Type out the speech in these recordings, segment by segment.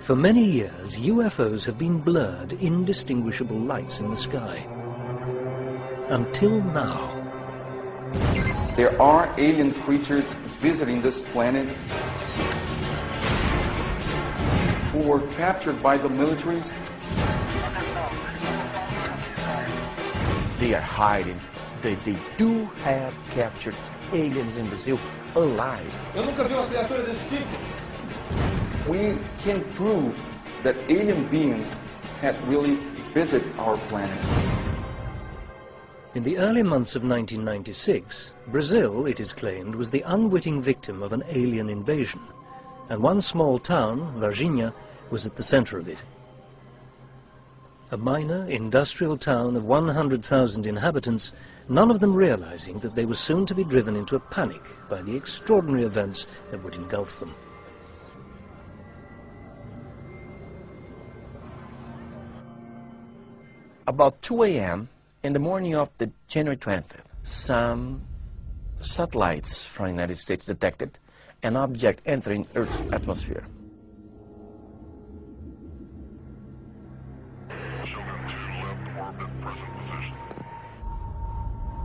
For many years, UFOs have been blurred, indistinguishable lights in the sky. Until now. There are alien creatures visiting this planet who were captured by the militaries. They are hiding. They do have captured aliens in Brazil alive. Eu nunca vi uma criatura desse tipo. We can prove that alien beings had really visited our planet. In the early months of 1996, Brazil, it is claimed, was the unwitting victim of an alien invasion, and one small town, Varginha, was at the center of it. A minor industrial town of 100,000 inhabitants, none of them realizing that they were soon to be driven into a panic by the extraordinary events that would engulf them. About 2 a.m. in the morning of the January 20th, some satellites from the United States detected an object entering Earth's atmosphere.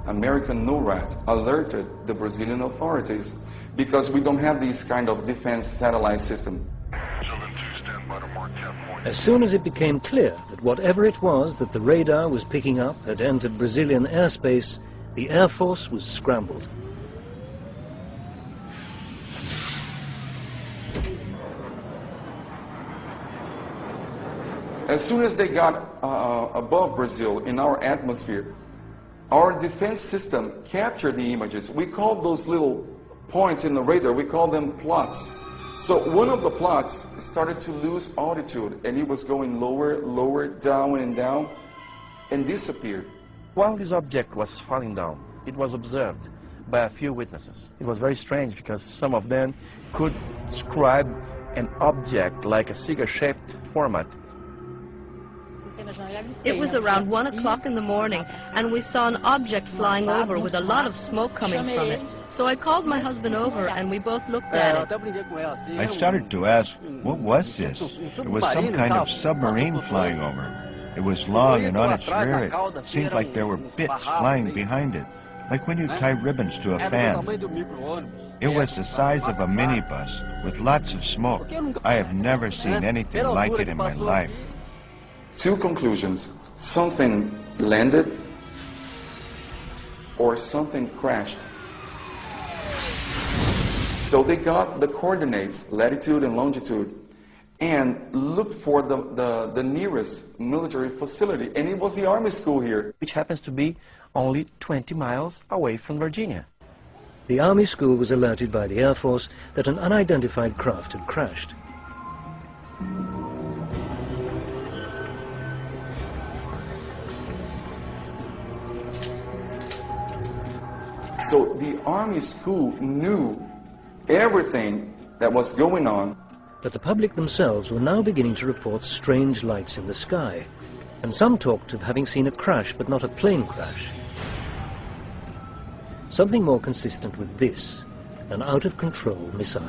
American NORAD alerted the Brazilian authorities because we don't have this kind of defense satellite system. As soon as it became clear that whatever it was that the radar was picking up had entered Brazilian airspace, the Air Force was scrambled. As soon as they got above Brazil in our atmosphere, our defense system captured the images. We called those little points in the radar, we call them plots. So one of the plots started to lose altitude, and it was going lower, lower, down and down, and disappeared. While this object was falling down, it was observed by a few witnesses. It was very strange because some of them could describe an object like a cigar-shaped format. It was around 1 o'clock in the morning, and we saw an object flying over with a lot of smoke coming from it. So I called my husband over, and we both looked at it. I started to ask, what was this? It was some kind of submarine flying over. It was long, and on its rear it seemed like there were bits flying behind it, like when you tie ribbons to a fan. It was the size of a minibus, with lots of smoke. I have never seen anything like it in my life. Two conclusions: something landed or something crashed. So they got the coordinates, latitude and longitude, and looked for the nearest military facility, and it was the Army school here. Which happens to be only 20 miles away from Virginia. The Army school was alerted by the Air Force that an unidentified craft had crashed. So the Army school knew everything that was going on. But the public themselves were now beginning to report strange lights in the sky, and some talked of having seen a crash but not a plane crash. Something more consistent with this, an out-of-control missile.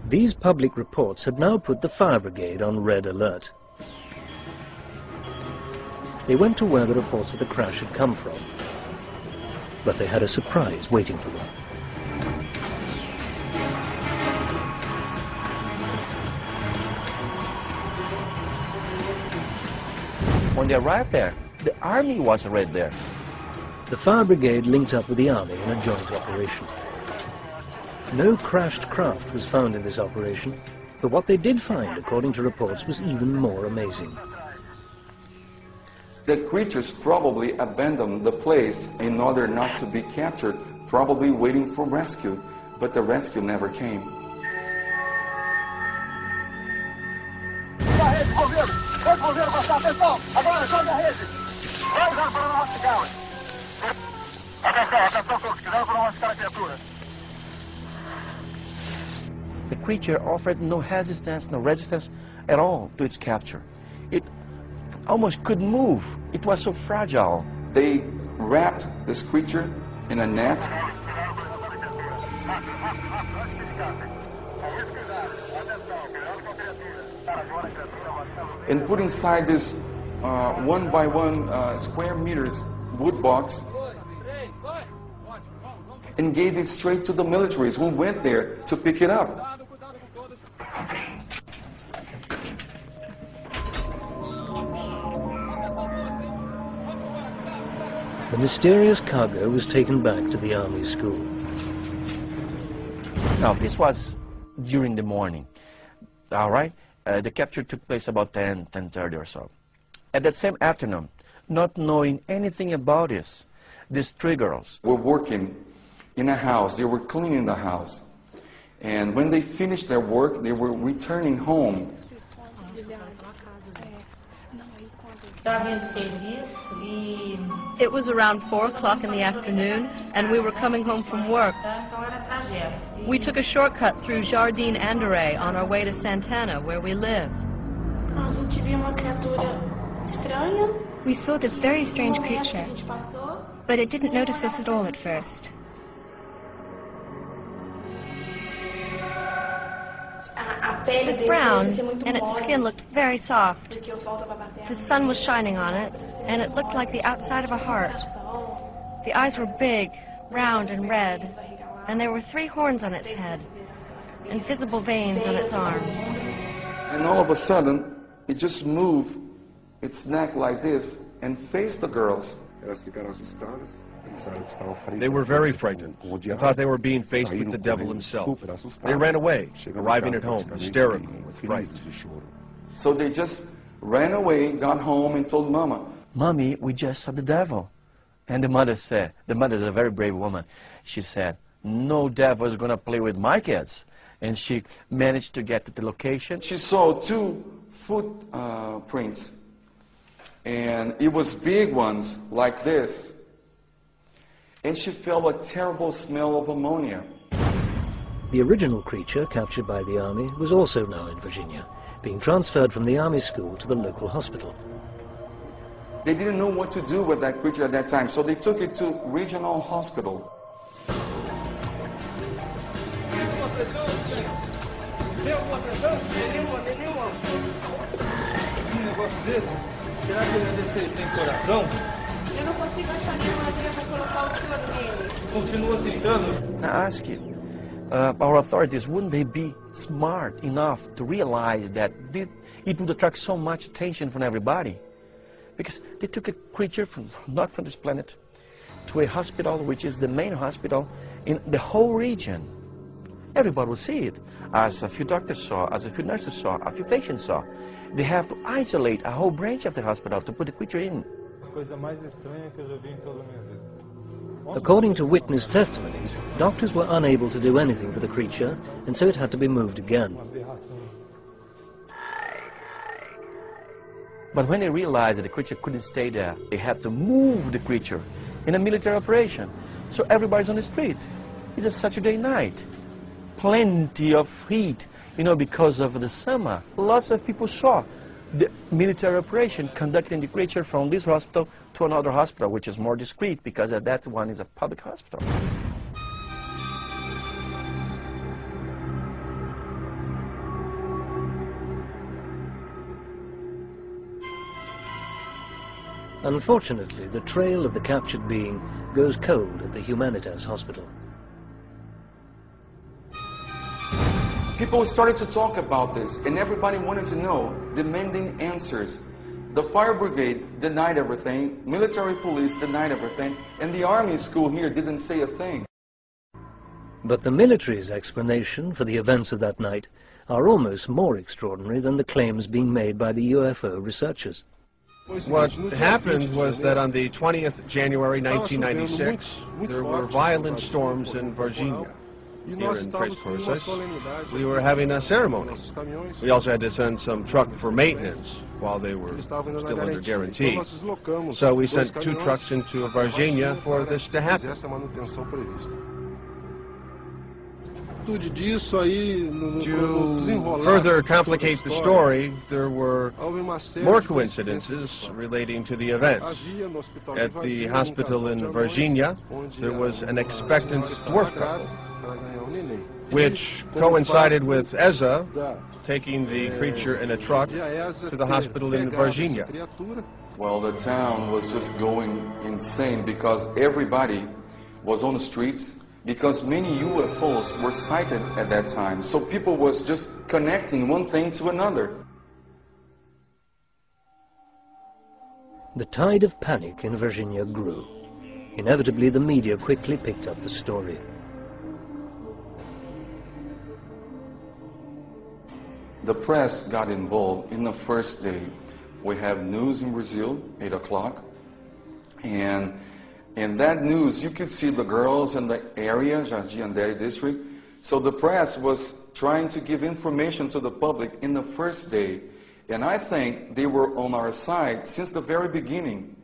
These public reports had now put the fire brigade on red alert. They went to where the reports of the crash had come from, but they had a surprise waiting for them. When they arrived there, the Army was already there. The fire brigade linked up with the Army in a joint operation. No crashed craft was found in this operation, but what they did find, according to reports, was even more amazing. The creatures probably abandoned the place in order not to be captured, probably waiting for rescue, but the rescue never came. The creature offered no resistance at all to its capture. It almost couldn't move. It was so fragile. They wrapped this creature in a net. And put inside this 1 by 1 square meters wood box and gave it straight to the militaries who went there to pick it up. The mysterious cargo was taken back to the army school. Now, this was during the morning, all right? The capture took place about 10:30 or so. At that same afternoon, not knowing anything about this, these three girls were working in a house. They were cleaning the house. And when they finished their work, they were returning home. It was around 4 o'clock in the afternoon, and we were coming home from work. We took a shortcut through Jardim Andoré on our way to Santana, where we live. We saw this very strange creature, but it didn't notice us at all at first. It was brown, and its skin looked very soft. The sun was shining on it, and it looked like the outside of a heart. The eyes were big, round, and red, and there were 3 horns on its head, and visible veins on its arms. And all of a sudden, it just moved its neck like this and faced the girls. They were very frightened. I thought they were being faced with the devil himself. They ran away, arriving at home, hysterical with fright. So they just ran away, got home, and told Mama. Mommy, we just saw the devil. And the mother said, the mother is a very brave woman. She said, no devil is going to play with my kids. And she managed to get to the location. She saw 2 footprints. And it was big ones like this. And she felt a terrible smell of ammonia. The original creature captured by the army was also now in Virginia, being transferred from the army school to the local hospital. They didn't know what to do with that creature at that time, so they took it to regional hospital. I ask you, our authorities, wouldn't they be smart enough to realize that it would attract so much attention from everybody? Because they took a creature not from this planet to a hospital, which is the main hospital in the whole region. Everybody will see it, as a few doctors saw, as a few nurses saw, a few patients saw. They have to isolate a whole branch of the hospital to put the creature in. According to witness testimonies, doctors were unable to do anything for the creature, and so it had to be moved again. But when they realized that the creature couldn't stay there, they had to move the creature in a military operation. So everybody's on the street. It's a Saturday night. Plenty of heat, because of the summer. Lots of people saw the military operation conducting the creature from this hospital to another hospital, which is more discreet because that one is a public hospital. Unfortunately, the trail of the captured being goes cold at the Humanitas hospital. People started to talk about this, and everybody wanted to know, demanding answers. The fire brigade denied everything, military police denied everything, and the army school here didn't say a thing. But the military's explanation for the events of that night are almost more extraordinary than the claims being made by the UFO researchers. What happened was that on the 20th January 1996, there were violent storms in Virginia. Here in Tres Cruces, we were having a ceremony. We also had to send some truck for maintenance while they were still under guarantee. So we sent 2 trucks into Virginia for this to happen. To further complicate the story, there were more coincidences relating to the events. At the hospital in Virginia, there was an expectant dwarf couple, which coincided with Eza taking the creature in a truck to the hospital in Virginia. Well, the town was just going insane because everybody was on the streets, because many UFOs were sighted at that time. So people was just connecting one thing to another. The tide of panic in Virginia grew. Inevitably, the media quickly picked up the story. The press got involved in the first day. We have news in Brazil, 8 o'clock, and in that news, you could see the girls in the area, Jardim Andere district. So the press was trying to give information to the public in the first day. And I think they were on our side since the very beginning,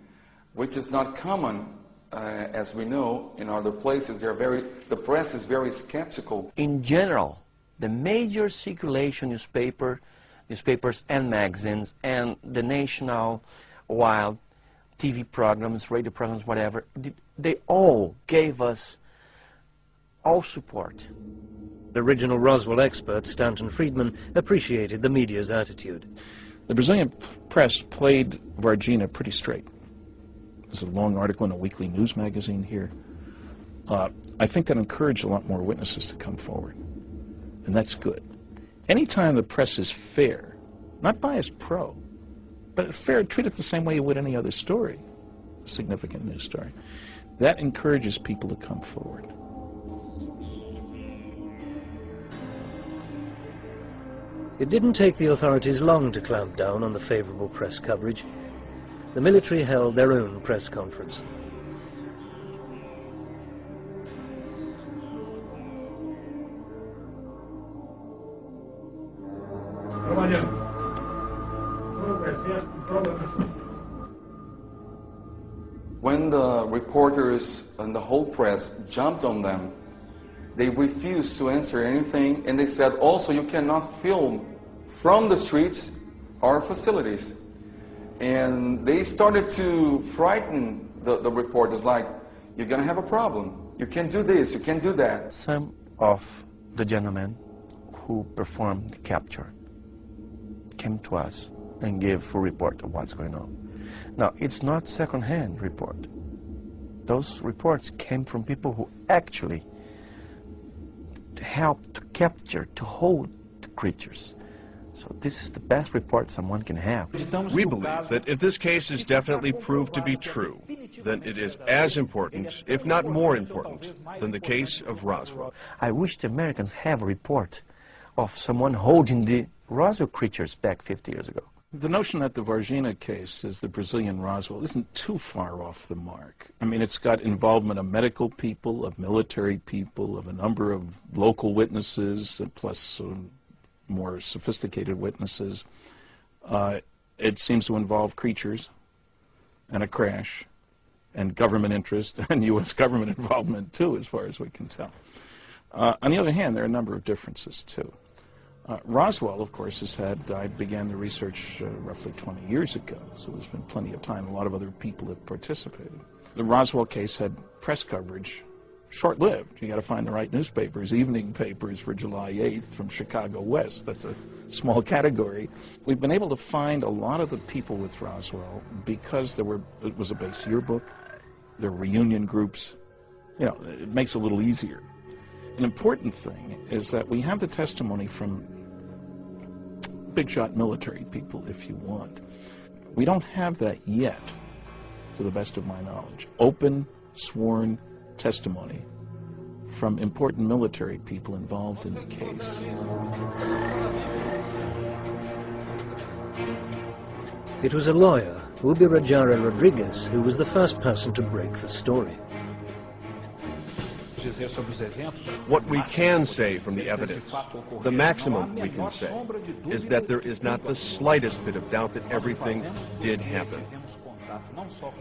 which is not common, as we know, in other places. The press is very skeptical. In general, the major circulation newspapers and magazines, and the national wild TV programs, radio programs, whatever, they all gave us all support. The original Roswell expert, Stanton Friedman, appreciated the media's attitude. The Brazilian press played Varginha pretty straight. There's a long article in a weekly news magazine here. I think that encouraged a lot more witnesses to come forward, and that's good. Anytime the press is fair, not biased pro, but fair, treat it the same way you would any other story, a significant news story, that encourages people to come forward. It didn't take the authorities long to clamp down on the favorable press coverage. The military held their own press conference. When the reporters and the whole press jumped on them, they refused to answer anything, and they said also you cannot film from the streets our facilities. And they started to frighten the reporters, like, you're going to have a problem. You can't do this, you can't do that. Some of the gentlemen who performed the capture came to us and gave full report of what's going on. Now, it's not second-hand report. Those reports came from people who actually helped to capture, to hold the creatures. So this is the best report someone can have. We believe that if this case is definitely proved to be true, then it is as important, if not more important, than the case of Roswell. I wish the Americans have a report of someone holding the Roswell creatures back 50 years ago. The notion that the Varginha case is the Brazilian Roswell isn't too far off the mark. I mean, it's got involvement of medical people, of military people, of a number of local witnesses, plus more sophisticated witnesses. It seems to involve creatures and a crash and government interest and U.S. government involvement, too, as far as we can tell. On the other hand, there are a number of differences, too. Roswell, of course, I began the research roughly 20 years ago, so there's been plenty of time. A lot of other people have participated. The Roswell case had press coverage, short-lived. You got to find the right newspapers, evening papers for July 8th from Chicago West. That's a small category. We've been able to find a lot of the people with Roswell because it was a base yearbook, there were reunion groups. You know, it makes it a little easier. An important thing is that we have the testimony from big-shot military people, if you want. We don't have that yet, to the best of my knowledge. Open, sworn testimony from important military people involved in the case. It was a lawyer, Ubirajara Rodriguez, who was the first person to break the story. What we can say from the evidence, the maximum we can say, is that there is not the slightest bit of doubt that everything did happen.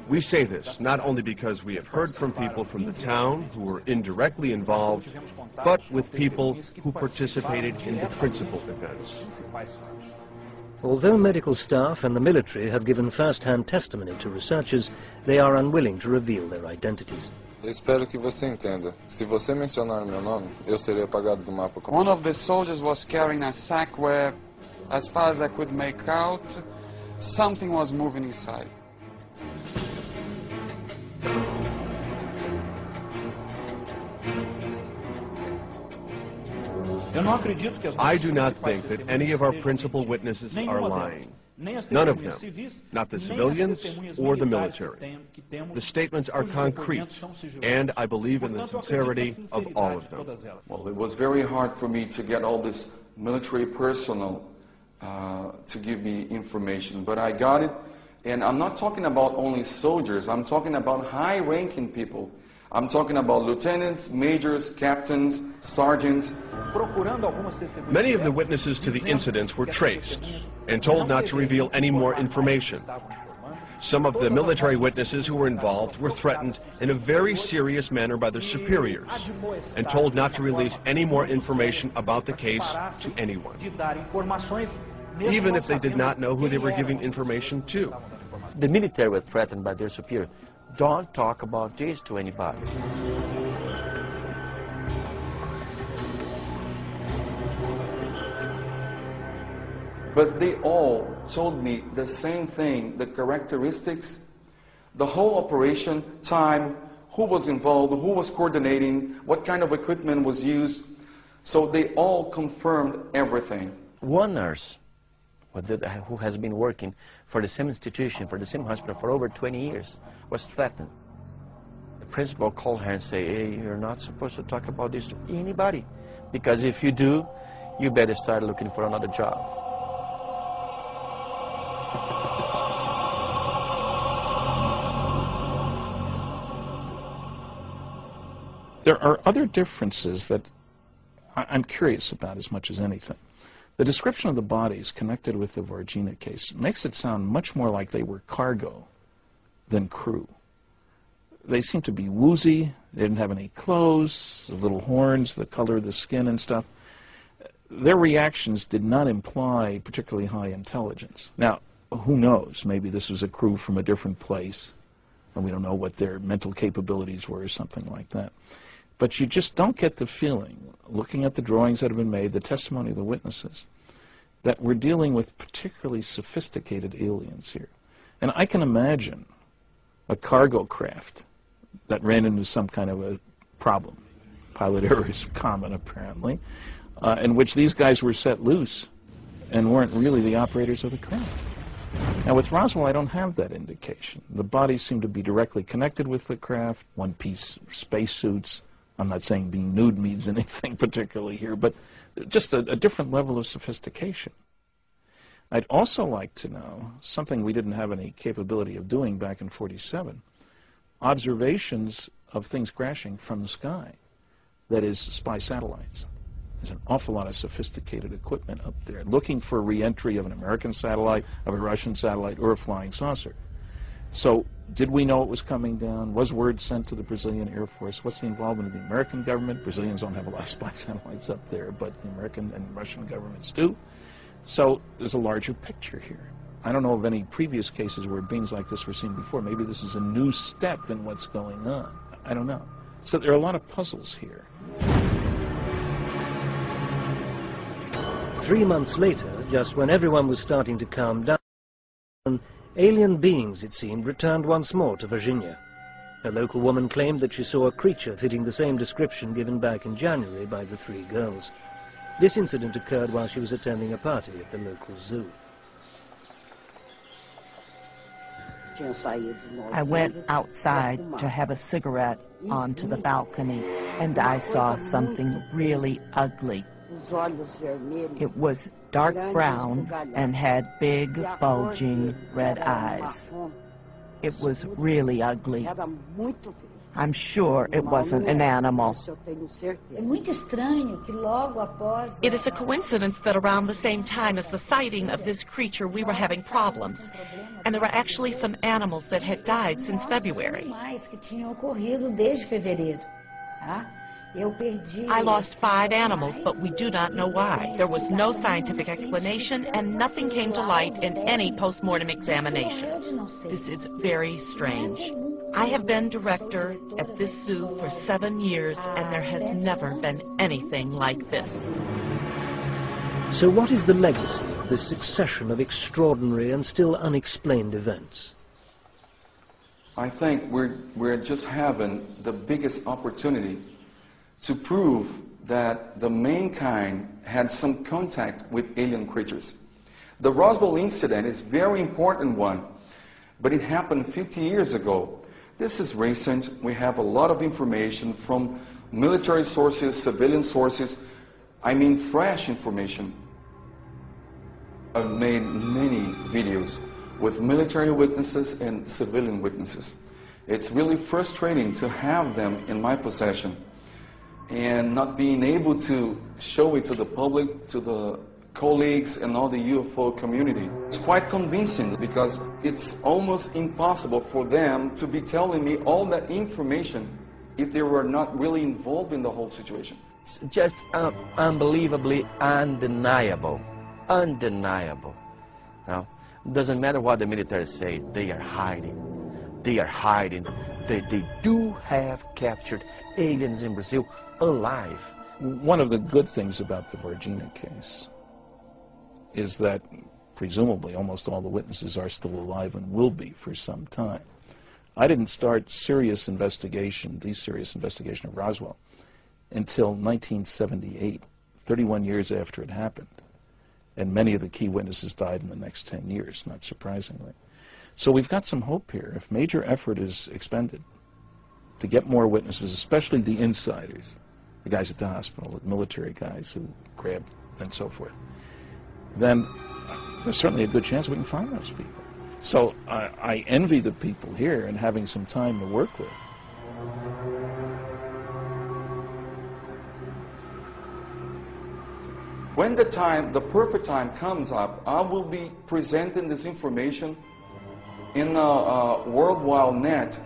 We say this not only because we have heard from people from the town who were indirectly involved, but with people who participated in the principal events. Although medical staff and the military have given first-hand testimony to researchers, they are unwilling to reveal their identities. Espero que você entenda. Se você mencionar meu nome, eu serei apagado do mapa. One of the soldiers was carrying a sack where, as far as I could make out, something was moving inside. I do not think that any of our principal witnesses are lying. None of them, not the civilians or the military. The statements are concrete, and I believe in the sincerity of all of them. Well, it was very hard for me to get all this military personnel to give me information, but I got it, and I'm not talking about only soldiers, I'm talking about high-ranking people. I'm talking about lieutenants, majors, captains, sergeants. Many of the witnesses to the incidents were traced and told not to reveal any more information. Some of the military witnesses who were involved were threatened in a very serious manner by their superiors and told not to release any more information about the case to anyone, even if they did not know who they were giving information to. The military were threatened by their superior. Don't talk about this to anybody. But they all told me the same thing, the characteristics, the whole operation, time, who was involved, who was coordinating, what kind of equipment was used. So they all confirmed everything. One nurse who has been working for the same institution, for the same hospital for over 20 years, was threatened. The principal called her and said, hey, you're not supposed to talk about this to anybody, because if you do, you better start looking for another job. There are other differences that I'm curious about as much as anything. The description of the bodies connected with the Varginha case makes it sound much more like they were cargo than crew. They seem to be woozy, they didn't have any clothes, the little horns, the color of the skin and stuff. Their reactions did not imply particularly high intelligence. Now, who knows? Maybe this was a crew from a different place, and we don't know what their mental capabilities were or something like that. But you just don't get the feeling, looking at the drawings that have been made, the testimony of the witnesses, that we're dealing with particularly sophisticated aliens here. And I can imagine a cargo craft that ran into some kind of a problem, pilot error is common apparently, in which these guys were set loose and weren't really the operators of the craft. Now with Roswell, I don't have that indication. The bodies seem to be directly connected with the craft, one-piece spacesuits. I'm not saying being nude means anything particularly here, but just a different level of sophistication. I'd also like to know something we didn't have any capability of doing back in '47, observations of things crashing from the sky, that is, spy satellites. There's an awful lot of sophisticated equipment up there, looking for re-entry of an American satellite, of a Russian satellite, or a flying saucer. So, did we know it was coming down? Was word sent to the Brazilian Air Force? What's the involvement of the American government? Brazilians don't have a lot of spy satellites up there, but the American and Russian governments do. So, there's a larger picture here. I don't know of any previous cases where beings like this were seen before. Maybe this is a new step in what's going on. I don't know. So there are a lot of puzzles here. 3 months later, just when everyone was starting to calm down, alien beings, it seemed, returned once more to Virginia. A local woman claimed that she saw a creature fitting the same description given back in January by the 3 girls. This incident occurred while she was attending a party at the local zoo. I went outside to have a cigarette onto the balcony, and I saw something really ugly. It was dark brown and had big, bulging red eyes. It was really ugly. I'm sure it wasn't an animal. It is a coincidence that around the same time as the sighting of this creature, we were having problems. And there were actually some animals that had died since February. I lost 5 animals, but we do not know why. There was no scientific explanation, and nothing came to light in any post-mortem examinations. This is very strange. I have been director at this zoo for 7 years, and there has never been anything like this. So what is the legacy of this succession of extraordinary and still unexplained events? I think we're just having the biggest opportunity to prove that the mankind had some contact with alien creatures. The Roswell incident is a very important one, but it happened 50 years ago. This is recent. We have a lot of information from military sources, civilian sources. I mean fresh information. I've made many videos with military witnesses and civilian witnesses. It's really frustrating to have them in my possession and not being able to show it to the public, to the colleagues and all the UFO community. It's quite convincing because it's almost impossible for them to be telling me all that information if they were not really involved in the whole situation. It's just unbelievably undeniable. Undeniable. Now, it doesn't matter what the military say, they are hiding. They are hiding. They do have captured aliens in Brazil alive. One of the good things about the Varginha case is that presumably almost all the witnesses are still alive and will be for some time. I didn't start serious investigation, the serious investigation of Roswell, until 1978, 31 years after it happened. And many of the key witnesses died in the next 10 years, not surprisingly. So we've got some hope here. If major effort is expended to get more witnesses, especially the insiders, the guys at the hospital, the military guys who grabbed and so forth, then there's certainly a good chance we can find those people. So I envy the people here and having some time to work with. When the perfect time comes up, I will be presenting this information in the World Wide Net.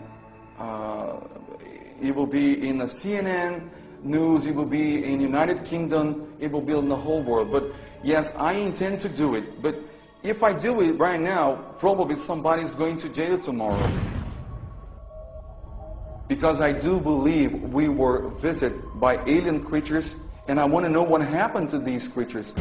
It will be in the CNN news, it will be in United Kingdom, it will be in the whole world. But yes, I intend to do it. But if I do it right now, probably somebody's going to jail tomorrow. Because I do believe we were visited by alien creatures, and I want to know what happened to these creatures.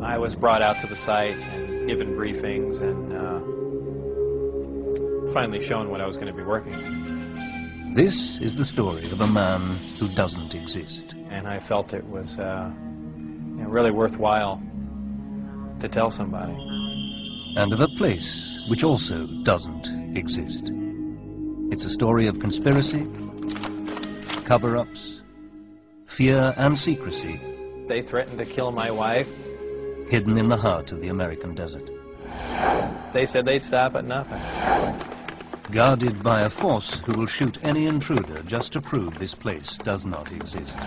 I was brought out to the site and given briefings and finally shown what I was going to be working on. This is the story of a man who doesn't exist. And I felt it was really worthwhile to tell somebody. And of a place which also doesn't exist. It's a story of conspiracy, cover-ups, fear and secrecy. They threatened to kill my wife. Hidden in the heart of the American desert. They said they'd stop at nothing. Guarded by a force who will shoot any intruder just to prove this place does not exist.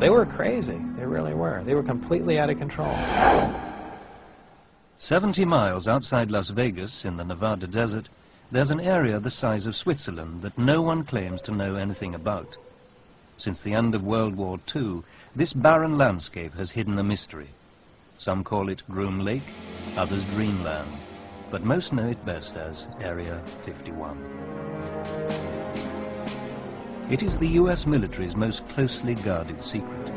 They were crazy. They really were. They were completely out of control. 70 miles outside Las Vegas in the Nevada desert, there's an area the size of Switzerland that no one claims to know anything about. Since the end of World War II, this barren landscape has hidden a mystery. Some call it Groom Lake, others Dreamland, but most know it best as Area 51. It is the US military's most closely guarded secret.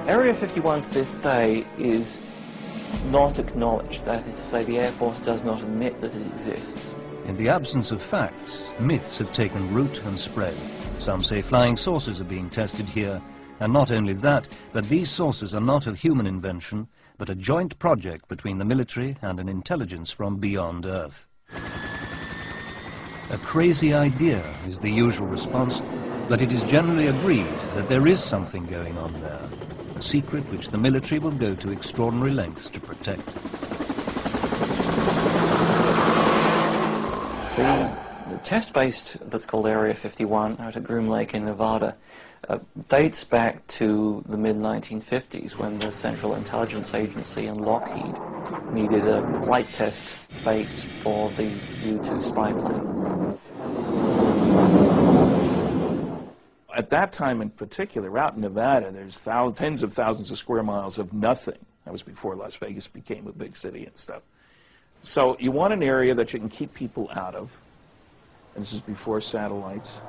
Area 51 to this day is not acknowledged. That is to say, the Air Force does not admit that it exists. In the absence of facts, myths have taken root and spread. Some say flying saucers are being tested here, and not only that, but these saucers are not of human invention, but a joint project between the military and an intelligence from beyond Earth. A crazy idea is the usual response, but it is generally agreed that there is something going on there, a secret which the military will go to extraordinary lengths to protect. The test base that's called Area 51 out at Groom Lake in Nevada dates back to the mid-1950s when the Central Intelligence Agency and Lockheed needed a flight test base for the U-2 spy plane. At that time in particular, out in Nevada, there's tens of thousands of square miles of nothing. That was before Las Vegas became a big city and stuff. So you want an area that you can keep people out of. And this is before satellites.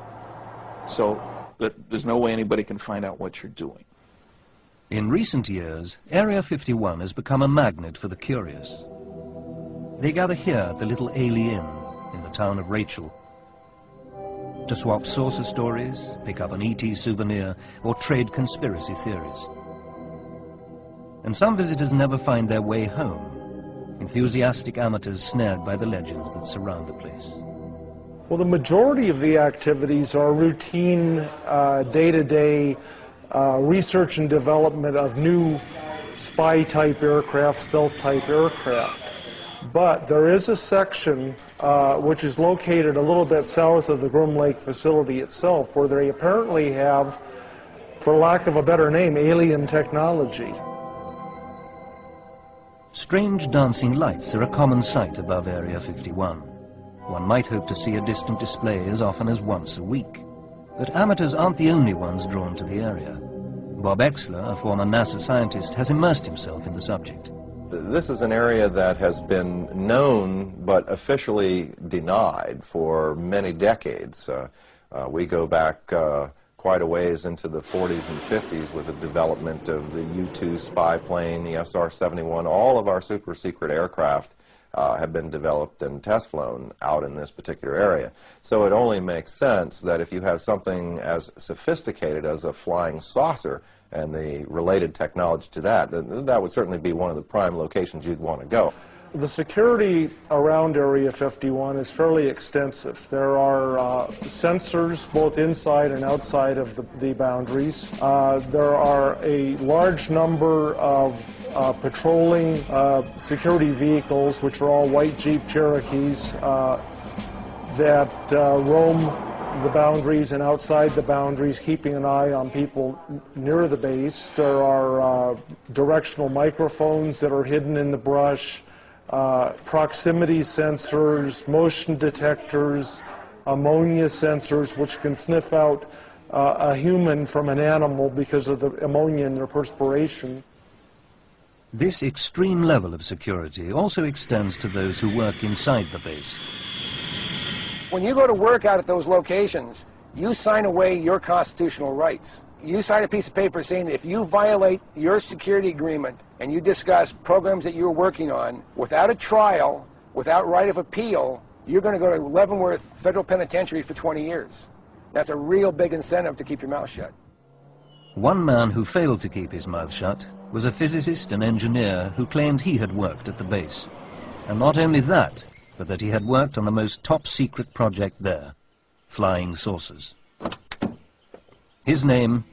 So that there's no way anybody can find out what you're doing. In recent years, Area 51 has become a magnet for the curious. They gather here at the little Ailey Inn in the town of Rachel to swap saucer stories, pick up an ET souvenir, or trade conspiracy theories. And some visitors never find their way home, enthusiastic amateurs snared by the legends that surround the place. Well, the majority of the activities are routine, day-to-day research and development of new spy-type aircraft, stealth-type aircraft. But there is a section which is located a little bit south of the Groom Lake facility itself, where they apparently have, for lack of a better name, alien technology. Strange dancing lights are a common sight above Area 51. One might hope to see a distant display as often as once a week. But amateurs aren't the only ones drawn to the area. Bob Exler, a former NASA scientist, has immersed himself in the subject. This is an area that has been known but officially denied for many decades. We go back quite a ways into the 40s and 50s with the development of the U-2 spy plane, the SR-71. All of our super secret aircraft have been developed and test flown out in this particular area. So it only makes sense that if you have something as sophisticated as a flying saucer and the related technology to that, that would certainly be one of the prime locations you'd want to go. The security around Area 51 is fairly extensive. There are sensors both inside and outside of the boundaries. There are a large number of patrolling security vehicles, which are all white Jeep Cherokees, that roam the boundaries and outside the boundaries, keeping an eye on people near the base. There are directional microphones that are hidden in the brush, proximity sensors, motion detectors, ammonia sensors, which can sniff out a human from an animal because of the ammonia in their perspiration. This extreme level of security also extends to those who work inside the base. When you go to work out at those locations, you sign away your constitutional rights. You sign a piece of paper saying that if you violate your security agreement and you discuss programs that you're working on, without a trial, without right of appeal, you're going to go to Leavenworth Federal Penitentiary for 20 years. That's a real big incentive to keep your mouth shut. One man who failed to keep his mouth shut was a physicist and engineer who claimed he had worked at the base. And not only that, but that he had worked on the most top-secret project there, flying saucers. His name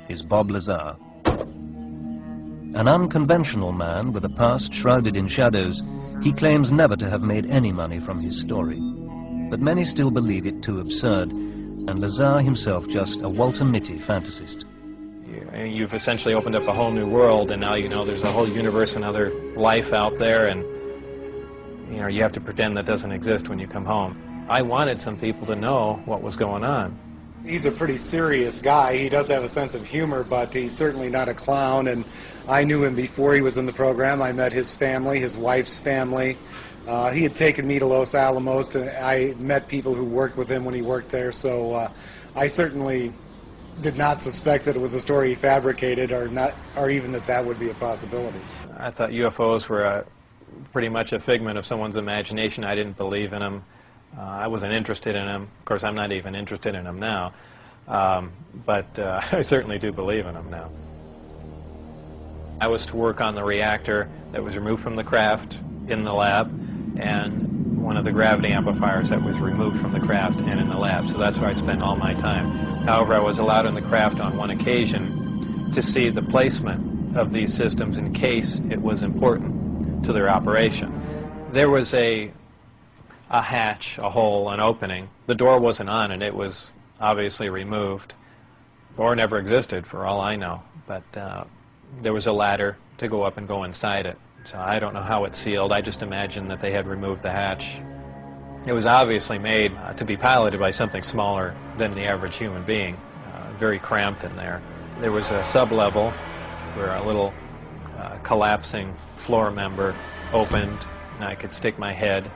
is Bob Lazar. An unconventional man with a past shrouded in shadows, he claims never to have made any money from his story. But many still believe it too absurd, and Lazar himself just a Walter Mitty fantasist. You've essentially opened up a whole new world, and now you know there's a whole universe and other life out there, and you have to pretend that doesn't exist when you come home. I wanted some people to know what was going on. He's a pretty serious guy. He does have a sense of humor, but he's certainly not a clown, and I knew him before he was in the program. I met his family, his wife's family. He had taken me to Los Alamos. I met people who worked with him when he worked there, so I certainly did not suspect that it was a story he fabricated, or even that that would be a possibility. I thought UFOs were pretty much a figment of someone's imagination. I didn't believe in them. I wasn't interested in them. Of course, I'm not even interested in them now. But I certainly do believe in them now. I was to work on the reactor that was removed from the craft in the lab, and one of the gravity amplifiers that was removed from the craft and in the lab. So that's where I spent all my time. However, I was allowed in the craft on one occasion to see the placement of these systems in case it was important to their operation. There was a hatch, a hole, an opening. The door wasn't on, and it was obviously removed, or never existed for all I know. But there was a ladder to go up and go inside it. So I don't know how it's sealed. I just imagine that they had removed the hatch. It was obviously made to be piloted by something smaller than the average human being, very cramped in there. There was a sub-level where a little collapsing floor member opened, and I could stick my head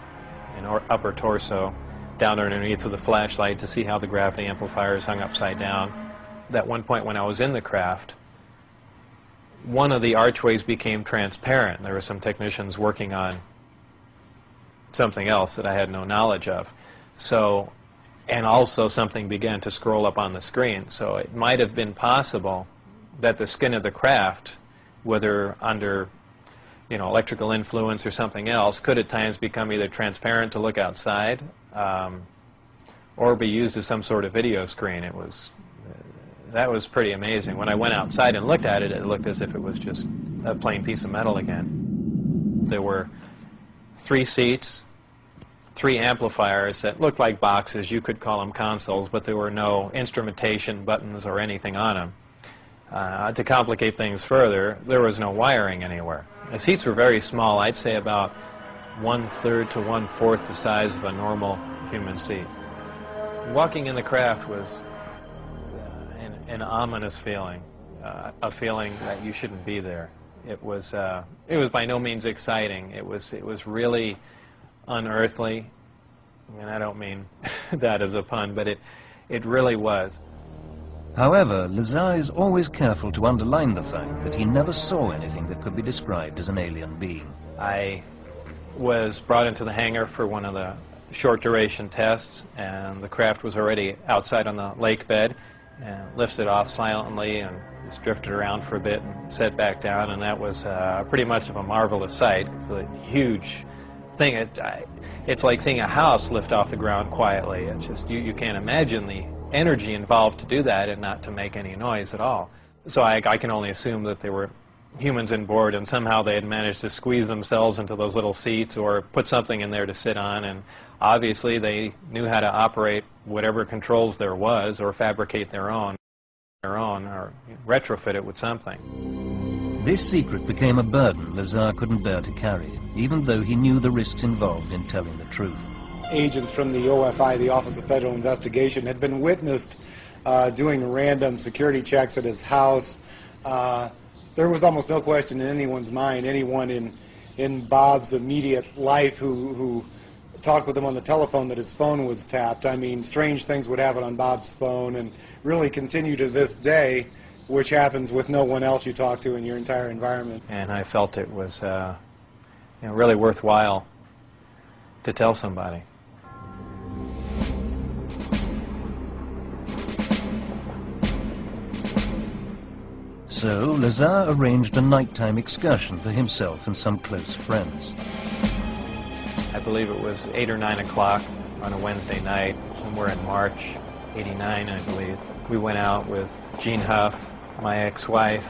and upper torso down underneath with a flashlight to see how the gravity amplifiers hung upside down. At one point when I was in the craft, one of the archways became transparent. There were some technicians working on something else that I had no knowledge of. So, and also something began to scroll up on the screen. So it might have been possible that the skin of the craft, whether under electrical influence or something else, could at times become either transparent to look outside or be used as some sort of video screen. That was pretty amazing. When I went outside and looked at it, it looked as if it was just a plain piece of metal again. There were 3 seats, 3 amplifiers that looked like boxes. You could call them consoles, but there were no instrumentation buttons or anything on them. To complicate things further, there was no wiring anywhere. The seats were very small. I'd say about 1/3 to 1/4 the size of a normal human seat. Walking in the craft was an ominous feeling, a feeling that you shouldn't be there. It was by no means exciting. It was really unearthly, and I don't mean that as a pun, but it really was. However, Lazar is always careful to underline the fact that he never saw anything that could be described as an alien being. I was brought into the hangar for one of the short-duration tests, and the craft was already outside on the lake bed, and lifted off silently and just drifted around for a bit and set back down, and that was pretty much of a marvelous sight. It's a huge thing. It's like seeing a house lift off the ground quietly. It's just, you can't imagine the energy involved to do that and not to make any noise at all. So I can only assume that there were humans on board, and somehow they had managed to squeeze themselves into those little seats or put something in there to sit on, and obviously they knew how to operate whatever controls there was, or fabricate their own, or retrofit it with something. This secret became a burden Lazar couldn't bear to carry, even though he knew the risks involved in telling the truth. Agents from the OFI, the Office of Federal Investigation, had been witnessed doing random security checks at his house. There was almost no question in anyone's mind, anyone in Bob's immediate life who talked with him on the telephone, that his phone was tapped. I mean, strange things would happen on Bob's phone, and really continue to this day, which happens with no one else you talk to in your entire environment. And I felt it was really worthwhile to tell somebody. So Lazar arranged a nighttime excursion for himself and some close friends. I believe it was 8 or 9 o'clock on a Wednesday night, somewhere in March, '89, I believe. We went out with Gene Huff, my ex-wife,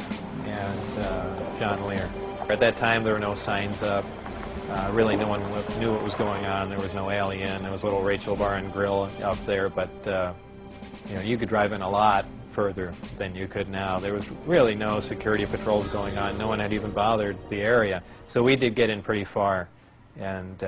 and John Lear. At that time, there were no signs up. Really, no one knew what was going on. There was no alien. There was a little Rachel Bar and Grill up there, but you could drive in a lot further than you could now. There was really no security patrols going on. No one had even bothered the area. So we did get in pretty far and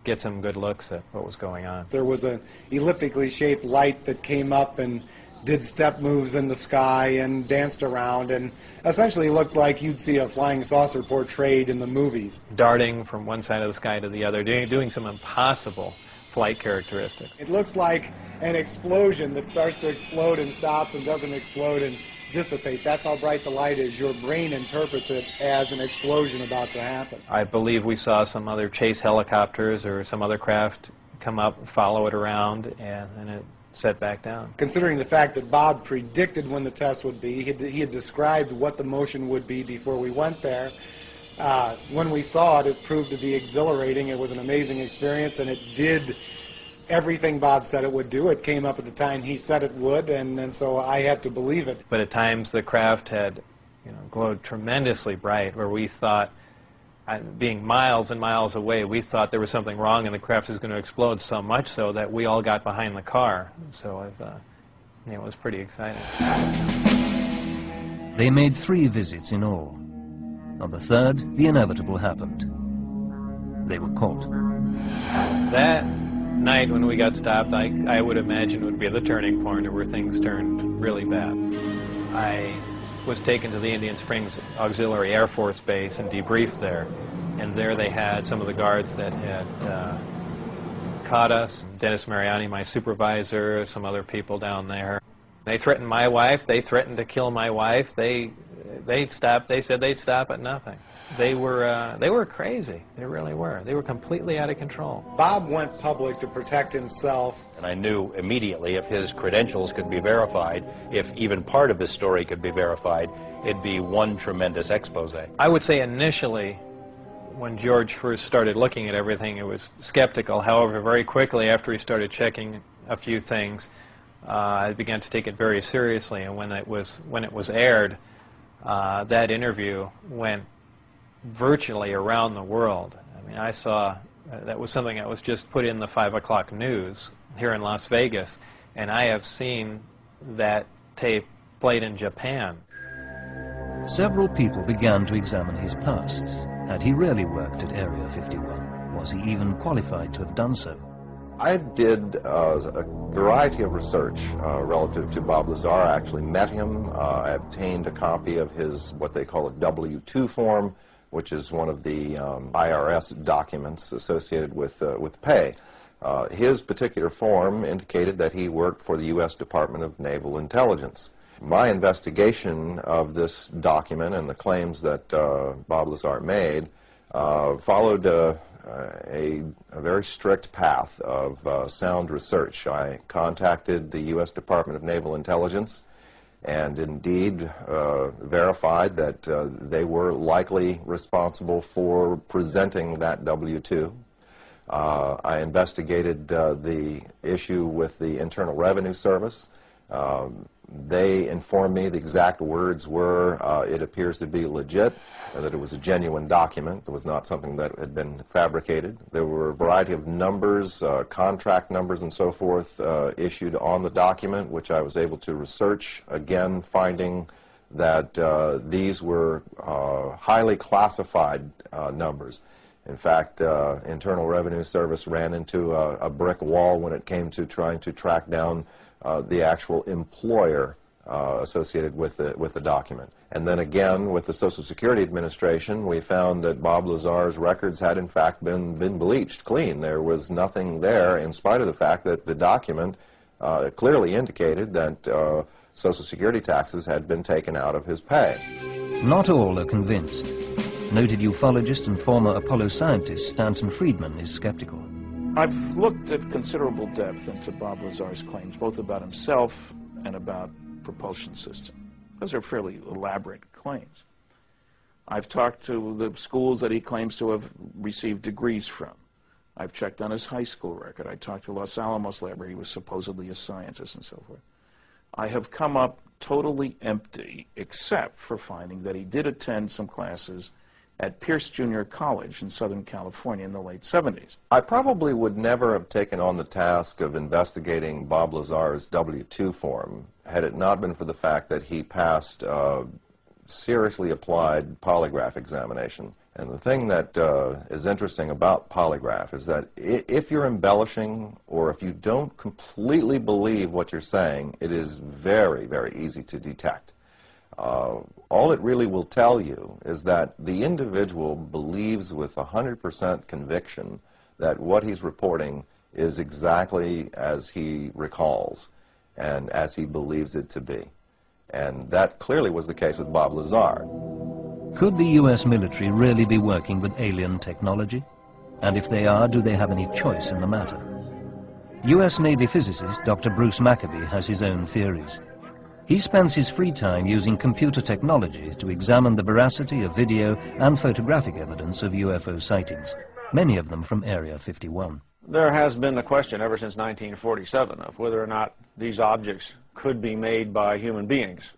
get some good looks at what was going on. There was an elliptically shaped light that came up and did step moves in the sky and danced around, and essentially looked like you'd see a flying saucer portrayed in the movies. Darting from one side of the sky to the other, doing some impossible flight characteristics. It looks like an explosion that starts to explode and stops and doesn't explode and dissipate. That's how bright the light is. Your brain interprets it as an explosion about to happen. I believe we saw some other chase helicopters or some other craft come up, follow it around, and then it set back down. Considering the fact that Bob predicted when the test would be, he had described what the motion would be before we went there. When we saw it, it proved to be exhilarating. It was an amazing experience, and it did everything Bob said it would do. It came up at the time he said it would, and so I had to believe it. But at times the craft had, glowed tremendously bright, where we thought, being miles and miles away, we thought there was something wrong and the craft was going to explode, so much so that we all got behind the car. So it was pretty exciting. They made 3 visits in all. On the 3rd, the inevitable happened. They were caught. That night when we got stopped, I would imagine would be the turning point where things turned really bad. I was taken to the Indian Springs Auxiliary Air Force Base and debriefed there. And there they had some of the guards that had caught us. Dennis Mariani, my supervisor, some other people down there. They threatened my wife. They threatened to kill my wife. They said they'd stop at nothing. They were crazy. They really were. They were completely out of control. Bob went public to protect himself. And I knew immediately if his credentials could be verified, if even part of his story could be verified, it'd be one tremendous expose. I would say initially, when George first started looking at everything, it was skeptical. However, very quickly after he started checking a few things, I began to take it very seriously. And when it was aired, that interview went virtually around the world. I mean, I saw that was something that was just put in the 5 o'clock news here in Las Vegas, and I have seen that tape played in Japan. Several people began to examine his past. Had he really worked at Area 51? Was he even qualified to have done so? I did a variety of research relative to Bob Lazar. I actually met him. I obtained a copy of his, what they call a W-2 form, which is one of the IRS documents associated with pay. His particular form indicated that he worked for the U.S. Department of Naval Intelligence. My investigation of this document and the claims that Bob Lazar made followed a very strict path of sound research. I contacted the U.S. Department of Naval Intelligence and indeed verified that they were likely responsible for presenting that W-2. I investigated the issue with the Internal Revenue Service. They informed me the exact words were, it appears to be legit, that it was a genuine document. It was not something that had been fabricated. There were a variety of numbers, contract numbers and so forth, issued on the document, which I was able to research, again finding that these were highly classified numbers. In fact, Internal Revenue Service ran into a brick wall when it came to trying to track down the actual employer associated with the document. And then again, with the Social Security Administration, we found that Bob Lazar's records had in fact been bleached clean. There was nothing there, in spite of the fact that the document clearly indicated that Social Security taxes had been taken out of his pay. Not all are convinced. Noted ufologist and former Apollo scientist Stanton Friedman is skeptical. I've looked at considerable depth into Bob Lazar's claims, both about himself and about propulsion system. Those are fairly elaborate claims. I've talked to the schools that he claims to have received degrees from. I've checked on his high school record. I talked to Los Alamos Lab, where he was supposedly a scientist and so forth. I have come up totally empty, except for finding that he did attend some classes at Pierce Junior College in Southern California in the late 70s. I probably would never have taken on the task of investigating Bob Lazar's W-2 form had it not been for the fact that he passed a seriously applied polygraph examination. And the thing that is interesting about polygraph is that if you're embellishing or if you don't completely believe what you're saying, it is very, very easy to detect. All it really will tell you is that the individual believes with 100% conviction that what he's reporting is exactly as he recalls and as he believes it to be. And that clearly was the case with Bob Lazar. Could the US military really be working with alien technology? And if they are, do they have any choice in the matter? US Navy physicist Dr. Bruce Maccabee has his own theories. He spends his free time using computer technology to examine the veracity of video and photographic evidence of UFO sightings, many of them from Area 51. There has been the question ever since 1947 of whether or not these objects could be made by human beings.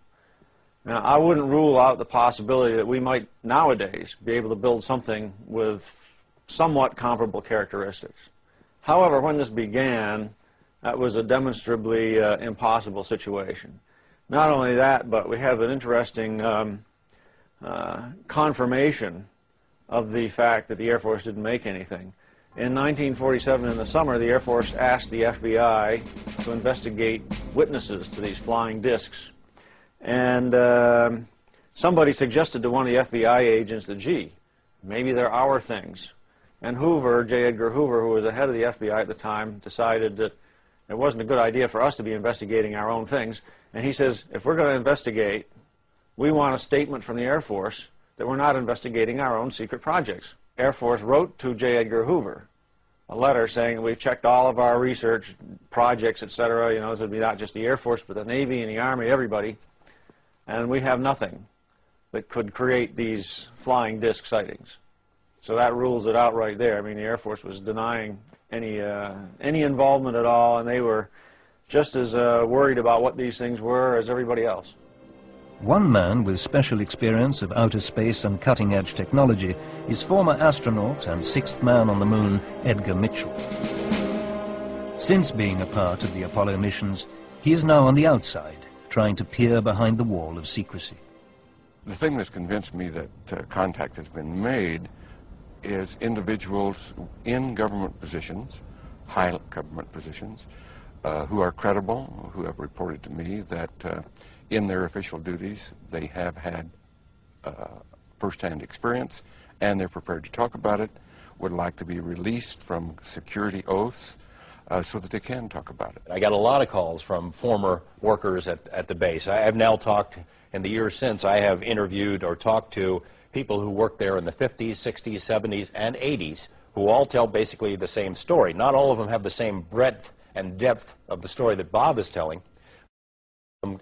Now, I wouldn't rule out the possibility that we might nowadays be able to build something with somewhat comparable characteristics. However, when this began, that was a demonstrably impossible situation. Not only that, but we have an interesting confirmation of the fact that the Air Force didn't make anything. In 1947, in the summer, the Air Force asked the FBI to investigate witnesses to these flying discs. And somebody suggested to one of the FBI agents that, gee, maybe they're our things. And Hoover, J. Edgar Hoover, who was the head of the FBI at the time, decided that it wasn't a good idea for us to be investigating our own things. And he says, if we're going to investigate, we want a statement from the Air Force that we're not investigating our own secret projects. Air Force wrote to J. Edgar Hoover a letter saying we've checked all of our research projects, etc. You know, this would be not just the Air Force, but the Navy and the Army, everybody. And we have nothing that could create these flying disc sightings. So that rules it out right there. I mean, the Air Force was denying any involvement at all, and they were just as worried about what these things were as everybody else. One man with special experience of outer space and cutting-edge technology is former astronaut and sixth man on the moon, Edgar Mitchell. Since being a part of the Apollo missions, he is now on the outside, trying to peer behind the wall of secrecy. The thing that's convinced me that contact has been made is individuals in government positions, high government positions, who are credible, who have reported to me that in their official duties they have had first-hand experience and they're prepared to talk about it, would like to be released from security oaths so that they can talk about it. I got a lot of calls from former workers at the base. I have now talked, in the years since, I have interviewed or talked to people who worked there in the 50s, 60s, 70s, and 80s, who all tell basically the same story. Not all of them have the same breadth and depth of the story that Bob is telling.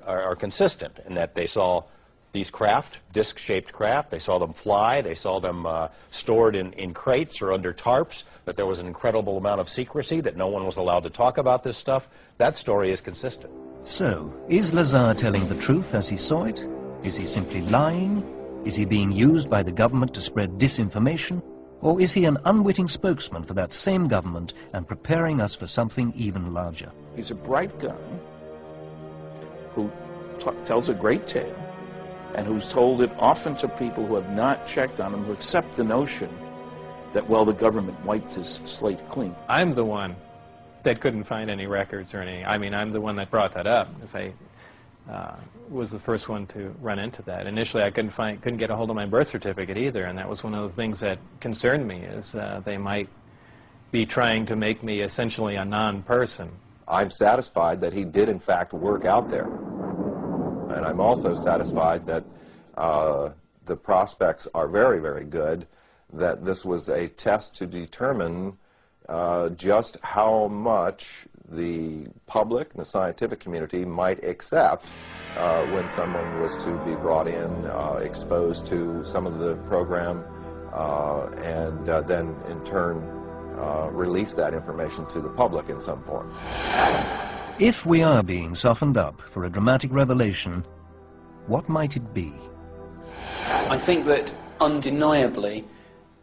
Are consistent in that they saw these craft, disc-shaped craft, they saw them fly, they saw them stored in crates or under tarps, that there was an incredible amount of secrecy, that no one was allowed to talk about this stuff. That story is consistent. So, is Lazar telling the truth as he saw it? Is he simply lying? Is he being used by the government to spread disinformation? Or is he an unwitting spokesman for that same government and preparing us for something even larger? He's a bright guy who tells a great tale, and who's told it often to people who have not checked on him, who accept the notion that, well, the government wiped his slate clean. I'm the one that couldn't find any records or anything. I mean, I'm the one that brought that up, because I was the first one to run into that. Initially, I couldn't get a hold of my birth certificate either, and that was one of the things that concerned me, is they might be trying to make me essentially a non-person. I'm satisfied that he did, in fact, work out there. And I'm also satisfied that the prospects are very, very good, that this was a test to determine just how much the public and the scientific community might accept when someone was to be brought in, exposed to some of the program, and then, in turn, release that information to the public in some form. If we are being softened up for a dramatic revelation, what might it be? I think that undeniably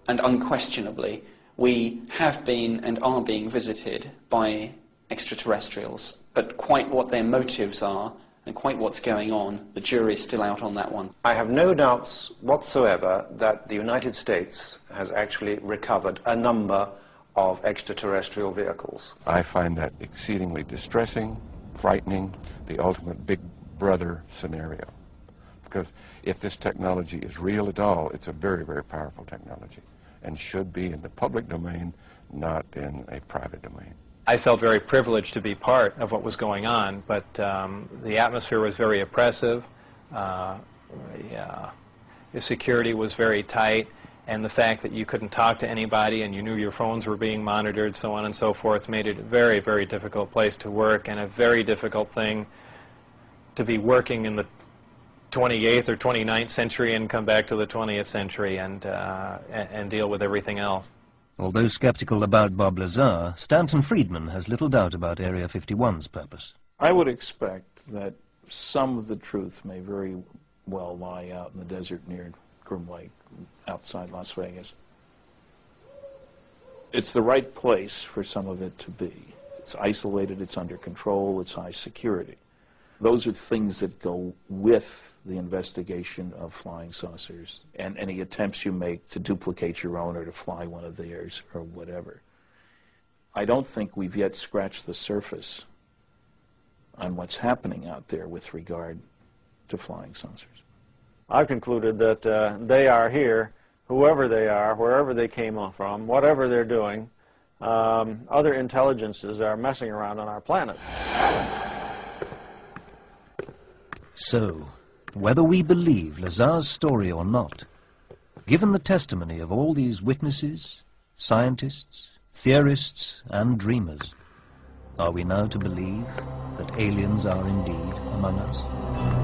and unquestionably we have been and are being visited by extraterrestrials, but quite what their motives are and quite what's going on, the jury's still out on that one. I have no doubts whatsoever that the United States has actually recovered a number of extraterrestrial vehicles. I find that exceedingly distressing, frightening, the ultimate big brother scenario. Because if this technology is real at all, it's a very, very powerful technology and should be in the public domain, not in a private domain. I felt very privileged to be part of what was going on, but the atmosphere was very oppressive. The security was very tight, and the fact that you couldn't talk to anybody and you knew your phones were being monitored, so on and so forth, made it a very, very difficult place to work, and a very difficult thing to be working in the 28th or 29th century and come back to the 20th century and deal with everything else. Although skeptical about Bob Lazar, Stanton Friedman has little doubt about Area 51's purpose. I would expect that some of the truth may very well lie out in the desert near Groom Lake, outside Las Vegas. It's the right place for some of it to be. It's isolated, it's under control, it's high security. Those are things that go with the investigation of flying saucers and any attempts you make to duplicate your own or to fly one of theirs or whatever. I don't think we've yet scratched the surface on what's happening out there with regard to flying saucers. I've concluded that they are here, whoever they are, wherever they came from, whatever they're doing. Other intelligences are messing around on our planet. So, whether we believe Lazar's story or not, given the testimony of all these witnesses, scientists, theorists, and dreamers, are we now to believe that aliens are indeed among us?